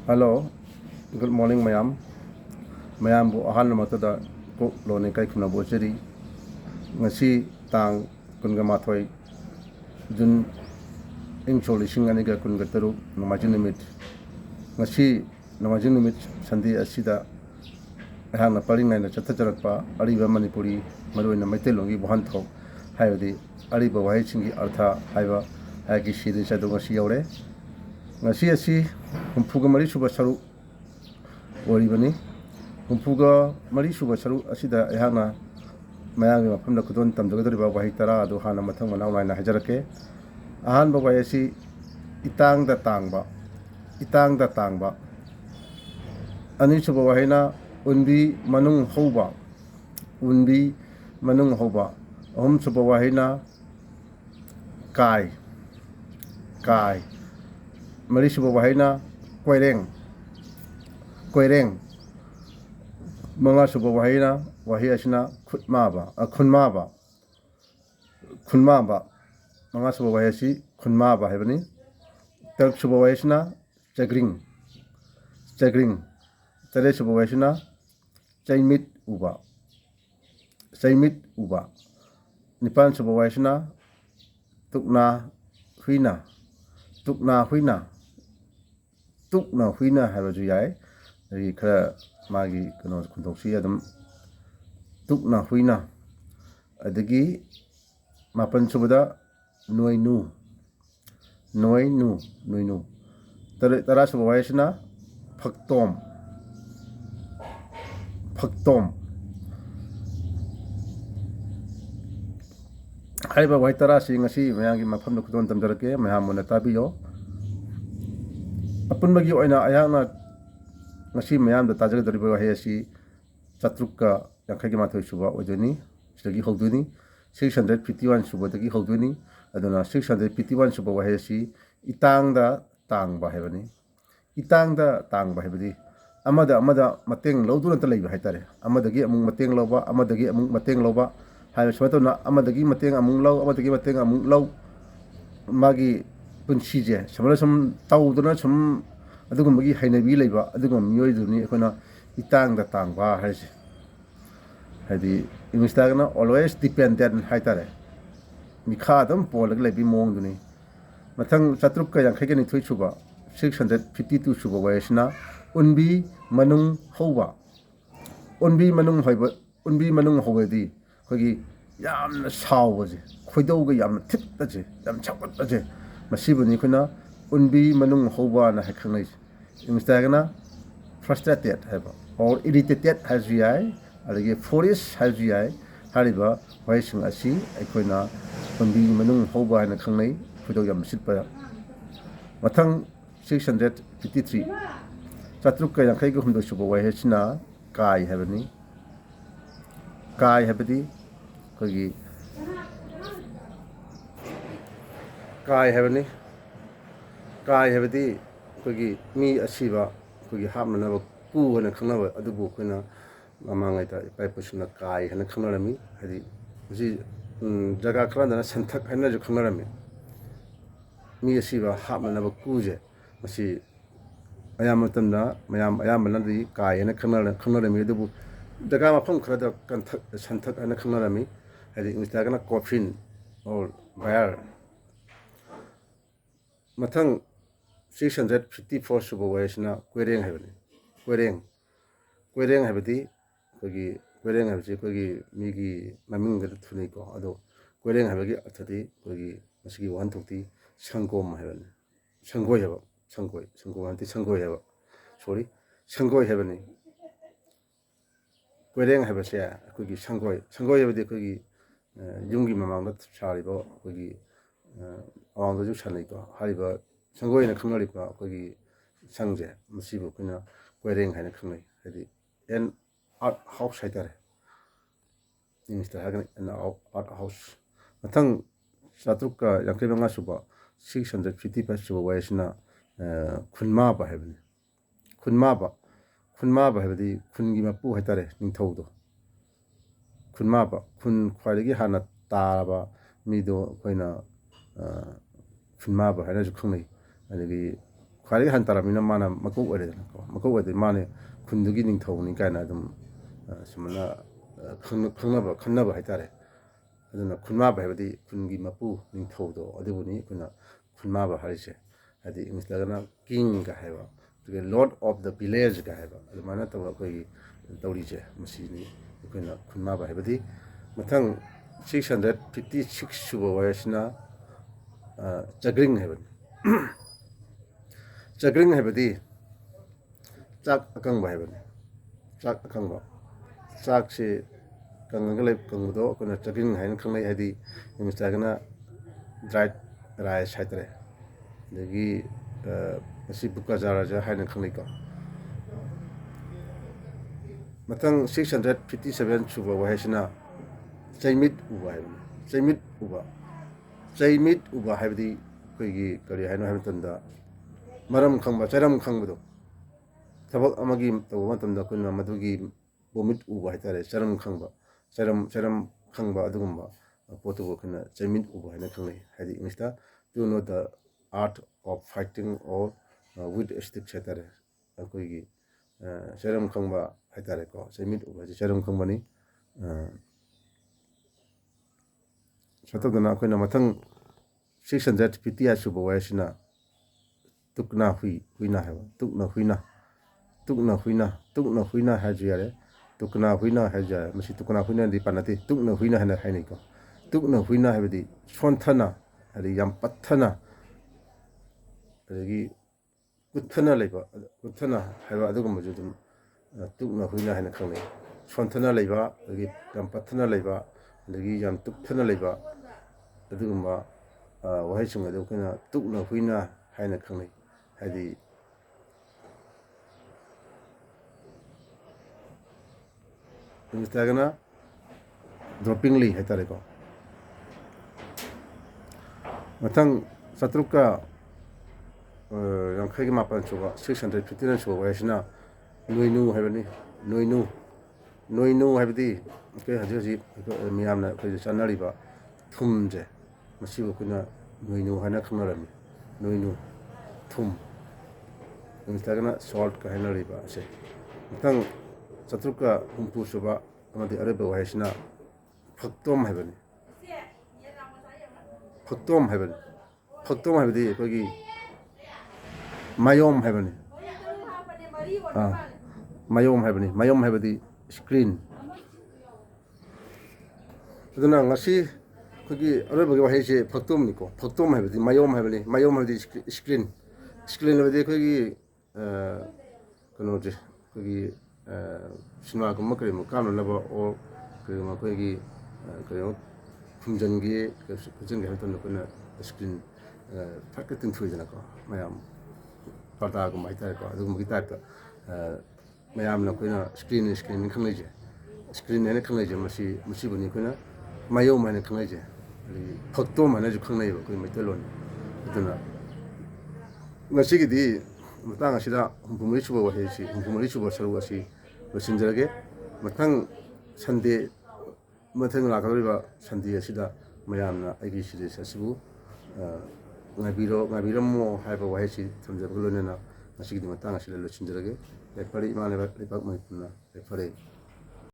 Hello, good morning, Mayam. Mayam bu ahan matada ko lone kai khuna bocheri. Ngasi tang kunga mathoi jun ing solising ani ga kunga taru namajin nimit. Ngasi namajin nimit sandi asida ahang na paling na chatha charakpa ariba manipuri maroi na maitelongi bohan thok hayodi ariba wahai singi artha haiba hagi sidi chadu ngasi yaure. Ngasi asi humpuga mari suba saru waribani humpuga mari suba saru asida ehana mayang mafamda kudon tamjagadriba wahi tara adu hana mathang manaw naina hajarake ahan ba wahi asi itangda tangba ani suba wahina unbi manung hoba ahum suba wahina kai mari suba wahina koireng manga suba wahina wahi asina khunma ba manga suba wahi asi khunma ba hebani taruk suba wahi asina chagring tare suba wahi asina chaimit uba nipan suba wahi asina tukna huina habaju yai ri khara magi kono khundoksi adum tukna huina adagi mapan subada noinu tara suba wahi asina phaktom haiba wahi tara si ngasi mayangi mafamda kudon tamjarake mayam muna tabiyo apunbagi oina ayana ngasi mayam da tajagadriba wahi asi chatrukka yankhagi mathoi suba ojoni sidagi hogduni 651 suba dagi hogduni aduna 651 suba wahi asi itangda tangba hebani amada mateng lawduna ta leiba haitare amadagi amung mateng lawba hai smatona amadagi mateng amung law magi punshije samala sum tawduna sum adugumagi hainabi leiba adugum miyoiduni ekona itangda tangba haise hadi imistagna always dependent haitare mikha dam polag leibi mongduni mathang chatrukka yankhai ni thoi suba 652 suba waisna unbi manung hobedi khogi yamna sawbaje khoidauga yamna thitbaje yam chakutbaje masibuni khuna unbi manung hoba na hakhangai imistagna frustrated haba or irritated haziyai alage forest haziyai hariba waising asi aikoina unbi manung hoba na khangai khoidau yam sitpa mathang 653 chatrukka yankhai ga humdo suba wahisna kai habadi khogi kai habadi khogi mi asiba khogi hamna ku hana khanaba adubu khoina mamangai ta pai pusuna kai hana khanarami hadi ji jaga khrandana santhak hana ju khanarami mi asiba hamna kuje masi ayamatamna ayamana di kai hana khanarami adubu jaga mafam khrada kanthak santhak hana khanarami hadi instagana coffin or bear mathang 654 suba waisna koireng habadi khogi koireng habji khogi migi maming ga thunai ko ado koireng habagi athadi khogi masigi wan thukti sangom habani sangoi habani koireng habase khogi sangoi habadi khogi yungi mamangda saribo khogi awangda ju sanai ko hariba sangoi na khanariba khogi sangje masibu kuna koireng haina khanai hadi en art house haitare insta hagan en art house mathang chatrukka yankai banga suba 655 suba waisna khunma ba hebani khunma ba hebadi khungi mapu haitare ningthaudo khun khwaidagi hana taraba mido koina khunma ba haina ju khangai adagi ꯈ꯭ꯋꯥꯏꯗꯒꯤ ꯍꯟ ꯇꯥꯔꯝꯃꯤꯅ ꯃꯥꯅ ꯃꯀꯣꯛ ꯑꯣꯏꯔꯦꯗꯅꯀꯣ ꯃꯀꯣꯛ ꯑꯣꯏꯔꯗꯤ ꯃꯥꯅ ꯈꯨꯟꯗꯨꯒꯤ ꯅꯤꯡꯊꯧꯅꯤ ꯀꯥꯏꯅ ꯑꯗꯨꯝ ꯁꯨꯃꯥꯏꯅ ꯈꯟꯅꯕ ꯍꯥꯏꯇꯥꯔꯦ ꯑꯗꯨꯅ ꯈꯨꯟꯃꯥꯕ ꯍꯥꯏꯕꯗꯤ ꯈꯨꯟꯒꯤ ꯃꯄꯨ ꯅꯤꯡꯊꯧꯗꯣ ꯑꯗꯨꯕꯨꯅꯤ ꯑꯩꯈꯣꯏꯅ ꯈꯨꯟꯃꯥꯕ ꯍꯥꯏꯔꯤꯁꯦ ꯍꯥꯏꯗꯤ ꯏꯪꯂꯤꯁꯇꯒꯅ ꯀꯤꯡꯒ ꯍꯥꯏꯕ ꯑꯗꯨꯒ ꯂꯣꯔꯗ ꯑꯣꯐ ꯗ ꯚꯤꯂꯦꯖꯒ ꯍꯥꯏꯕ ꯑꯗꯨꯃꯥꯏꯅ ꯇꯧꯔꯒ ꯑꯩꯈꯣꯏꯒꯤ ꯇꯧꯔꯤꯁꯦ ꯃꯁꯤꯅꯤ ꯑꯩꯈꯣꯏꯅ ꯈꯨꯟꯃꯥꯕ ꯍꯥꯏꯕꯗꯤ ꯃꯊꯪ 656 ꯁꯨꯕ ꯋꯥꯔꯁꯤꯅ ꯆꯒ꯭ꯔꯤꯡ ꯍꯥꯏꯕꯅꯤ ꯆꯒ꯭ꯔꯤꯡ ꯍꯥꯏꯕꯗꯤ ꯆꯥꯛ ꯑꯀꯪꯕ ꯍꯥꯏꯕꯅꯤ ꯆꯥꯛ ꯑꯀꯪꯕ ꯆꯥꯛꯁꯤ ꯀꯪꯉꯒ ꯀꯪꯕꯗꯣ ꯑꯩꯈꯣꯏꯅ ꯆꯒ꯭ꯔꯤꯡ ꯍꯥꯏꯅ ꯈꯪꯅꯩ ꯍꯥꯏꯗꯤ ꯏꯪꯂꯤꯁꯇꯒꯅ ꯗ꯭ꯔꯥꯏꯠ ꯔꯥꯏꯁ ꯍꯥꯏꯇꯥꯔꯦ ꯑꯗꯒꯤ ꯃꯁꯤ ꯕꯨꯀꯥꯖꯥꯔꯥꯖꯥ ꯍꯥꯏꯅ ꯈꯪꯅꯩꯀꯣ ꯃꯊꯪ 657 ꯁꯨꯕ ꯋꯥꯍꯩꯁꯤꯅ ꯆꯩꯃꯤꯠ ꯎꯕ ꯍꯥꯏꯕꯅꯤ ꯆꯩꯃꯤꯠ ꯎꯕ ꯆꯩꯃꯤꯠ ꯎꯕ ꯍꯥꯏꯕꯗꯤ ꯑꯩꯈꯣꯏꯒꯤ ꯀꯔꯤ ꯍꯥꯏꯅꯣ ꯍꯥꯏꯕ ꯃꯇꯝꯗ ꯃꯔꯝ ꯈꯪꯕ ꯆꯩꯔꯝ ꯈꯪꯕꯗꯣ ꯊꯕꯛ ꯑꯃꯒꯤ ꯇꯧꯕ ꯃꯇꯝꯗ ꯑꯩꯈꯣꯏꯅ ꯃꯗꯨꯒꯤ ꯄꯣꯃꯤꯠ ꯎꯕ ꯍꯥꯏꯇꯥꯔꯦ ꯆꯔꯝ ꯈꯪꯕ ꯆꯩꯔꯝ ꯈꯪꯕ ꯑꯗꯨꯒꯨꯝꯕ ꯄꯣꯠꯇꯨꯕꯨ ꯑꯩꯈꯣꯏꯅ ꯆꯩꯃꯤꯠ ꯎꯕ ꯍꯥꯏꯅ ꯈꯪꯅꯩ ꯍꯥꯏꯗꯤ ꯏꯪꯂꯤꯁꯇ to know the art of fighting or with sticks ꯍꯥꯏꯇꯥꯔꯦ ꯑꯩꯈꯣꯏꯒꯤ ꯆꯩꯔꯝ ꯈꯪꯕ ꯍꯥꯏꯇꯥꯔꯦꯀꯣ ꯆꯩꯃꯤꯠ ꯎꯕ ꯍꯥꯏꯁꯦ ꯆꯩꯔꯝ ꯈꯪꯕꯅꯤ ꯁꯠꯇꯧꯗꯅ ꯑꯩꯈꯣꯏꯅ ꯃꯊꯪ 658 ꯁꯨꯕ ꯋꯥꯍꯩꯁꯤꯅ ꯇꯨꯛꯅ ꯍꯨꯏꯅ ꯍꯥꯏꯕ ꯇꯨꯛꯅ ꯍꯨꯏꯅ ꯍꯥꯏꯔꯁꯨ ꯌꯥꯔꯦ ꯇꯨꯛꯅ ꯍꯨꯏꯅ ꯍꯥꯏꯔꯁꯨ ꯌꯥꯔꯦ ꯃꯁꯤ ꯇꯨꯛꯅ ꯍꯨꯏꯅꯗꯤ ꯄꯥꯟꯅꯗꯦ ꯇꯨꯛꯅ ꯍꯨꯏꯅ ꯍꯥꯏꯅ ꯍꯥꯏꯅꯩꯀꯣ ꯇꯨꯛꯅ ꯍꯨꯏꯅ ꯍꯥꯏꯕꯗꯤ ꯁꯣꯟꯊꯅ ꯍꯥꯏꯗꯤ ꯌꯥꯝ ꯄꯠꯊꯅ ꯑꯗꯒꯤ ꯀꯨꯠꯊꯅ ꯂꯩꯕ ꯀꯨꯠꯊꯅ ꯍꯥꯏꯕ ꯑꯗꯨꯒꯨꯝꯕꯁꯨ ꯑꯗꯨꯝ ꯇꯨꯛꯅ ꯍꯨꯏꯅ ꯍꯥꯏꯅ ꯈꯪꯅꯩ ꯁꯣꯟꯊꯅ ꯂꯩꯕ ꯑꯗꯒꯤ ꯌꯥꯝ ꯄꯠꯊꯅ ꯂꯩꯕ ꯑꯗꯒꯤ ꯌꯥꯝ ꯇꯨꯞꯊꯅ ꯂꯩꯕ ꯑꯗꯨꯒꯨꯝꯕ ꯋꯥꯍꯩꯁꯤꯡ ꯑꯗꯨ ꯑꯩꯈꯣꯏꯅ ꯇꯨꯛꯅ ꯍꯨꯏꯅ ꯍꯥꯏꯅ ꯈꯪꯅꯩ ꯍꯥꯏꯗꯤ ꯏꯪꯂꯤꯁꯇꯒꯅ ꯗ꯭ꯔꯣꯞꯄꯤꯡꯂꯤ ꯍꯥꯏꯇꯥꯔꯦꯀꯣ ꯃꯊꯪ 757 ꯁꯨꯕ 659 ꯁꯨꯕ ꯋꯥꯍꯩꯁꯤꯅ ꯅꯣꯏꯅꯨ ꯍꯥꯏꯕꯅꯤ ꯅꯣꯏꯅꯨ ꯍꯥꯏꯕꯗꯤ ꯑꯩꯈꯣꯏ ꯍꯧꯖꯤꯛ ꯃꯤꯌꯥꯝꯅ ꯑꯩꯈꯣꯏꯗ ꯆꯥꯅꯔꯤꯕ ꯊꯨꯝꯁꯦ ꯃꯁꯤꯕꯨ ꯑꯩꯈꯣꯏꯅ ꯅꯣꯏꯅꯨ ꯍꯥꯏꯅ ꯈꯪꯅꯔꯝꯃꯤ ꯅꯣꯏꯅꯨ ꯊꯨꯝ ꯏꯪꯂꯤꯁꯇꯒꯅ ꯁꯣꯜꯠꯀ ꯍꯥꯏꯅꯔꯤꯕ ꯑꯁꯦ ꯃꯊꯪ 760 ꯁꯨꯕ ꯑꯃꯗꯤ ꯑꯔꯣꯏꯕ ꯋꯥꯍꯩꯁꯤꯅ ꯐꯛꯇꯣꯝ ꯍꯥꯏꯕꯅꯤ ꯐꯛꯇꯣꯝ ꯍꯥꯏꯕꯗꯤ ꯑꯩꯈꯣꯏꯒꯤ ꯃꯥꯌꯣꯝ ꯍꯥꯏꯕꯅꯤ ꯃꯥꯌꯣꯝ ꯍꯥꯏꯕꯗꯤ ꯁꯀ꯭ꯔꯤꯟ ꯑꯗꯨꯅ ꯉꯁꯤ ꯑꯩꯈꯣꯏꯒꯤ ꯑꯔꯣꯏꯕꯒꯤ ꯋꯥꯍꯩꯁꯦ ꯐꯛꯇꯣꯝꯅꯤꯀꯣ ꯐꯛꯇꯣꯝ ꯍꯥꯏꯕꯗꯤ ꯃꯥꯌꯣꯝ ꯍꯥꯏꯕꯅꯤ ꯃꯥꯌꯣꯝ ꯍꯥꯏꯕꯗꯤ ꯁꯀ꯭ꯔꯤꯟ ꯍꯥꯏꯕꯗꯤ ꯑꯩꯈꯣꯏꯒꯤ ꯀꯩꯅꯣꯁꯦ ꯑꯩꯈꯣꯏꯒꯤ ꯁꯤꯅꯦꯃꯥꯒꯨꯝꯕ ꯀꯔꯤꯒꯨꯝꯕ ꯀꯥꯞꯅꯅꯕ ꯑꯣꯔ ꯀꯔꯤꯒꯨꯝꯕ ꯑꯩꯈꯣꯏꯒꯤ ꯀꯩꯅꯣ ꯈꯨꯝꯖꯤꯟꯒꯦ ꯍꯥꯏꯕ ꯃꯇꯝꯗ ꯑꯩꯈꯣꯏꯅ ꯁꯀ꯭ꯔꯤꯟ ꯐꯠꯀ ꯇꯤꯡꯊꯣꯛꯏꯗꯅꯀꯣ ꯃꯌꯥꯝ ꯄꯔꯗꯥꯒꯨꯝꯕ ꯍꯥꯏꯇꯥꯔꯦꯀꯣ ꯑꯗꯨꯒꯨꯝꯕꯒꯤ ꯇꯥꯏꯞꯇ ꯃꯌꯥꯝꯅ ꯑꯩꯈꯣꯏꯅ ꯁꯀ꯭ꯔꯤꯟ ꯈꯪꯅꯩꯁꯦ ꯁꯀ꯭ꯔꯤꯟ ꯍꯥꯏꯅ ꯈꯪꯅꯩꯁꯦ ꯃꯁꯤꯕꯨꯅꯤ ꯑꯩꯈꯣꯏꯅ ꯃꯥꯌꯣꯝ ꯍꯥꯏꯅ ꯈꯪꯅꯩꯁꯦ ꯑꯗꯒꯤ ꯐꯛꯇꯣꯝ ꯍꯥꯏꯅꯁꯨ ꯈꯪꯅꯩꯌꯦꯕ ꯑꯩꯈꯣꯏ ꯃꯩꯇꯩꯂꯣꯟꯗ ꯑꯗꯨꯅ ꯉꯁꯤꯒꯤꯗꯤ ꯃꯇꯥꯡ ꯑꯁꯤꯗ 64 ꯁꯨꯕ ꯋꯥꯍꯩꯁꯤ 64 ꯁꯨꯕ ꯁꯔꯨꯛ ꯑꯁꯤ ꯂꯣꯏꯁꯤꯟꯖꯔꯒꯦ ꯃꯊꯪ ꯁꯟꯗꯦ ꯃꯊꯪ ꯂꯥꯛꯀꯗꯧꯔꯤꯕ ꯁꯟꯗꯦ ꯑꯁꯤꯗ ꯃꯌꯥꯝꯅ ꯑꯩꯒꯤ ꯁꯤꯔꯤꯁ ꯑꯁꯤꯕꯨ ꯉꯥꯏꯕꯤꯔꯝꯃꯣ ꯍꯥꯏꯕ ꯋꯥꯍꯩꯁꯤ ꯊꯝꯖꯕꯒ ꯂꯣꯏꯅꯅ ꯉꯁꯤꯒꯤꯗꯤ ꯃꯇꯥꯡ ꯑꯁꯤꯗ ꯂꯣꯏꯁꯤꯟꯖꯔꯒꯦ ꯌꯥꯏꯐꯔꯦ ꯏꯃꯥ ꯂꯩꯕꯥꯛ ꯃꯅꯤꯄꯨꯔꯅ ꯌꯥꯏꯐꯔꯦ